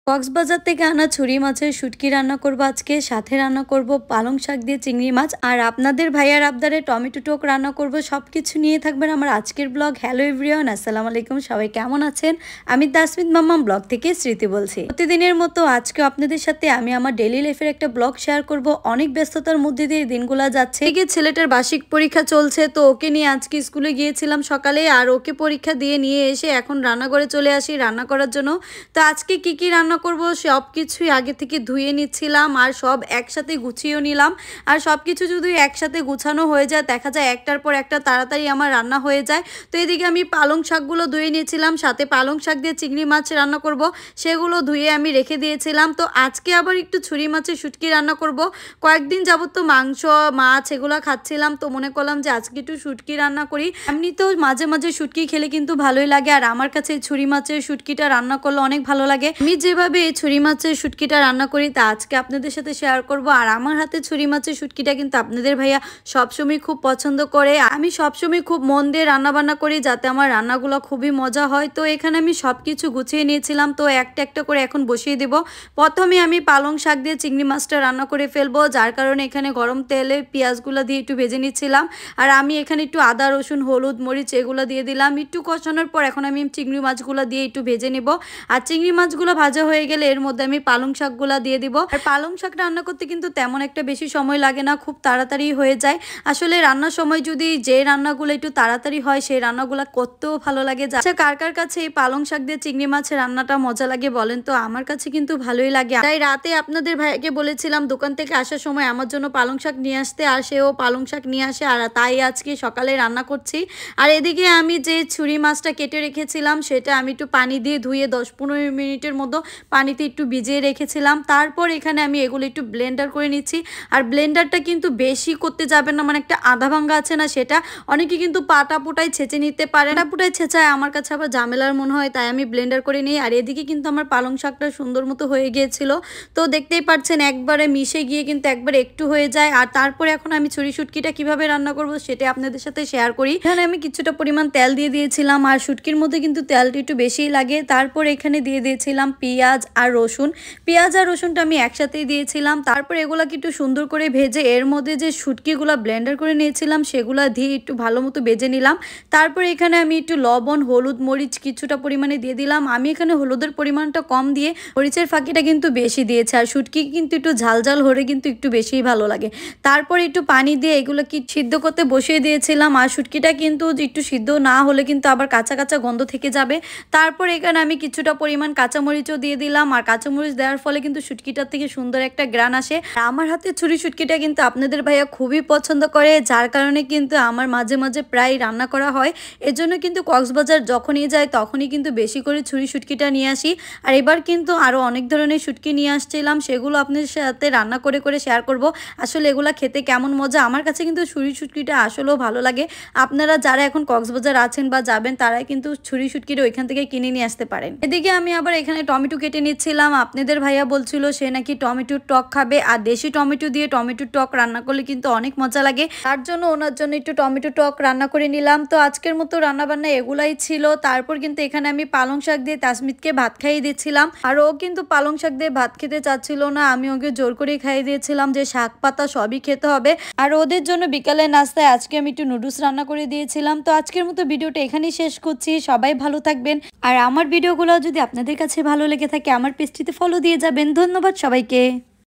কক্সবাজার থেকে আনা ছুরি মাছের শুটকি রান্না করব আজকে, সাথে রান্না করব পালং শাক দিয়ে চিংড়ি মাছ, আর আপনাদের ভাইয়ার আবদারে টমেটো টক রান্না করব। সবকিছু নিয়ে থাকবেন আমার আজকের ব্লগ। হ্যালো এভরিওয়ান, আসসালামু আলাইকুম, সবাই কেমন আছেন? আমি তাসমিদ মাম্মাম ব্লগ থেকে স্মৃতি বলছি। প্রতিদিনের মতো আজকে আপনাদের সাথে আমি আমার ডেইলি লাইফের একটা ব্লগ শেয়ার করব। অনেক ব্যস্ততার মধ্যে দিয়ে দিনগুলো যাচ্ছে। এদিকে ছেলেটার বার্ষিক পরীক্ষা চলছে, তো ওকে নিয়ে আজকে স্কুলে গিয়েছিলাম সকালে, আর ওকে পরীক্ষা দিয়ে নিয়ে এসে এখন রান্নাঘরে চলে আসি রান্না করার জন্য। তো আজকে কি রান্না করব সব কিছুই আগে থেকে ধুয়ে নিচ্ছিলাম, আর সব একসাথে গুছিয়েও নিলাম। আর সব কিছু যদি একসাথে গুছানো হয়ে যায় দেখা যায় একটার পর একটা তাড়াতাড়ি আমার রান্না হয়ে যায়। তো এদিকে আমি পালং শাকগুলো ধুয়ে নিয়েছিলাম, সাথে পালং শাক দিয়ে চিংড়ি মাছ রান্না করব, সেগুলো ধুয়ে আমি রেখে দিয়েছিলাম। তো আজকে আবার একটু ছুরি মাছের শুটকি রান্না করব। কয়েকদিন যাবত তো মাংস মাছ এগুলো খাচ্ছিলাম, তো মনে করলাম যে আজকে একটু শুটকি রান্না করি। এমনি তো মাঝে মাঝে শুটকি খেলে কিন্তু ভালোই লাগে, আর আমার কাছে ছুরি মাছের শুটকিটা রান্না করলে অনেক ভালো লাগে। আমি যেভাবে এই ছুরি মাছের শুটকিটা রান্না করি তা আজকে আপনাদের সাথে শেয়ার করব। আর আমার হাতে ছুরি মাছের শুটকিটা কিন্তু আপনাদের ভাইয়া সবসময় খুব পছন্দ করে। আমি সবসময় খুব মন দিয়ে রান্না বান্না করি যাতে আমার রান্নাগুলো খুবই মজা হয়। তো এখানে আমি সব কিছু গুছিয়ে নিয়েছিলাম, তো একটা একটা করে এখন বসিয়ে দেব। প্রথমে আমি পালং শাক দিয়ে চিংড়ি মাছটা রান্না করে ফেলবো, যার কারণে এখানে গরম তেলে পেঁয়াজগুলো দিয়ে একটু ভেজে নিচ্ছিলাম। আর আমি এখানে একটু আদা রসুন হলুদ মরিচ এগুলো দিয়ে দিলাম। একটু কষানোর পর এখন আমি চিংড়ি মাছগুলো দিয়ে একটু ভেজে নেব। আর চিংড়ি মাছগুলো ভাজা হয়ে গেলে এর মধ্যে আমি পালং শাকগুলো দিয়ে দিব। আর পালং শাক রান্না করতে কিন্তু তেমন একটা বেশি সময় লাগে না, খুব তাড়াতাড়ি হয়ে যায়। আসলে রান্নার সময় যদি যে রান্নাগুলো একটু তাড়াতাড়ি হয় সেই রান্নাগুলো করতেও ভালো লাগে। আচ্ছা, কার কার কাছে এই পালং শাক দিয়ে চিংড়ি মাছের রান্নাটা মজা লাগে বলেন তো? আমার কাছে কিন্তু ভালোই লাগে। তাই রাতে আপনাদের ভাইকে বলেছিলাম দোকান থেকে আসার সময় আমার জন্য পালং শাক নিয়ে আসতে, আর সেও পালং শাক নিয়ে আসে, আর তাই আজকে সকালে রান্না করছি। আর এদিকে আমি যে ছুরি মাছটা কেটে রেখেছিলাম সেটা আমি একটু পানি দিয়ে ধুয়ে 10-15 মিনিটের মতো পানিতে একটু ভিজিয়ে রেখেছিলাম। তারপর এখানে আমি এগুলো একটু ব্লেন্ডার করে নিচ্ছি। আর ব্লেন্ডারটা কিন্তু বেশি করতে যাবেন না, মানে একটা আধা ভাঙ্গা আছে না সেটা। অনেকে কিন্তু পাটা পুটাই ছেঁচে নিতে পারে, পাটা পুটাই ছেঁচায় আমার কাছে আবার ঝামেলার মনে হয়, তাই আমি ব্লেন্ডার করে নিই। আর এদিকে কিন্তু আমার পালং শাকটা সুন্দর মতো হয়ে গিয়েছিল, তো দেখতেই পাচ্ছেন একবারে মিশে গিয়ে কিন্তু একবারে একটু হয়ে যায়। আর তারপরে এখন আমি ছুরি শুটকিটা কিভাবে রান্না করব সেটা আপনাদের সাথে শেয়ার করি। এখানে আমি কিছুটা পরিমাণ তেল দিয়ে দিয়েছিলাম, আর শুটকির মধ্যে কিন্তু তেলটা একটু বেশিই লাগে। তারপর এখানে দিয়ে দিয়েছিলাম পেঁয়াজ আর রসুন। পেঁয়াজ আর রসুনটা আমি একসাথেই দিয়েছিলাম। তারপর এগুলাকে একটু সুন্দর করে ভেজে এর মধ্যে যে শুটকিগুলো ব্লেন্ডার করে নিয়েছিলাম সেগুলো দিয়ে একটু ভালো মতো ভেজে নিলাম। তারপর এখানে আমি একটু লবণ হলুদ মরিচ কিছুটা পরিমাণে দিয়ে দিলাম। আমি এখানে হলুদের পরিমাণটা কম দিয়ে মরিচের ফাঁকিটা কিন্তু বেশি দিয়েছি। আর শুটকি কিন্তু একটু ঝাল ঝাল হলে কিন্তু একটু বেশিই ভালো লাগে। তারপর একটু পানি দিয়ে এগুলো কি সিদ্ধ করতে বসিয়ে দিয়েছিলাম। আর শুটকিটা কিন্তু একটু সিদ্ধ না হলে কিন্তু আবার কাঁচা কাঁচা গন্ধ থেকে যাবে। তারপর এখানে আমি কিছুটা পরিমাণ কাঁচামরিচও দিয়ে দিলাম। আর কাঁচামরিচ দেওয়ার ফলে কিন্তু শুটকিটার থেকে সুন্দর একটা গ্রান আসে। আমার হাতে ছুরি শুটকিটা কিন্তু আপনাদের ভাইয়া খুবই পছন্দ করে, যার কারণে কিন্তু আমার মাঝে মাঝে প্রায় রান্না করা হয়। এজন্য কিন্তু কক্সবাজার যখনই যাই তখনই কিন্তু বেশি করে ছুরি শুটকিটা নিয়ে আসি। আর এবার কিন্তু আরও অনেক ধরনের শুটকি নিয়ে আসছিলাম, সেগুলো আপনাদের সাথে রান্না করে করে শেয়ার করব। আসলে এগুলা খেতে কেমন মজা, আমার কাছে কিন্তু ছুরি শুটকিটা আসলেও ভালো লাগে। আপনারা যারা এখন কক্সবাজার আছেন বা যাবেন তারাই কিন্তু ছুরি শুটকিটা ওইখান থেকে কিনে নিয়ে আসতে পারেন। এদিকে আমি আবার এখানে টমেটো কেটে নিচ্ছিলাম। আপনাদের ভাইয়া বলছিল সে নাকি টমেটোর টক খাবে, আর দেশি টমেটো দিয়ে টমেটোর টক রান্না করলে কিন্তু অনেক মজা লাগে। তার জন্য ওনার জন্য একটু টমেটো টক রান্না করে নিলাম। তো আজকের মতো রান্না বান্না এগুলাই ছিল। তারপর কিন্তু এখানে আমি পালং শাক দিয়ে তাসমিদকে ভাত খাইয়ে দিচ্ছিলাম, আর ও কিন্তু পালং শাক দিয়ে ভাত খেতে চাচ্ছিল না। আমি ওকে জোর করে খাইয়ে দিয়েছিলাম যে শাক পাতা সবই খেতে হবে। আর ওদের জন্য বিকালে নাস্তায় আজকে আমি একটু নুডলস রান্না করে দিয়েছিলাম। তো আজকের মতো ভিডিওটা এখানেই শেষ করছি। সবাই ভালো থাকবেন, আর আমার ভিডিওগুলো যদি আপনাদের কাছে ভালো লেগে থাকে আমার পেজটিতে ফলো দিয়ে যাবেন। ধন্যবাদ সবাইকে।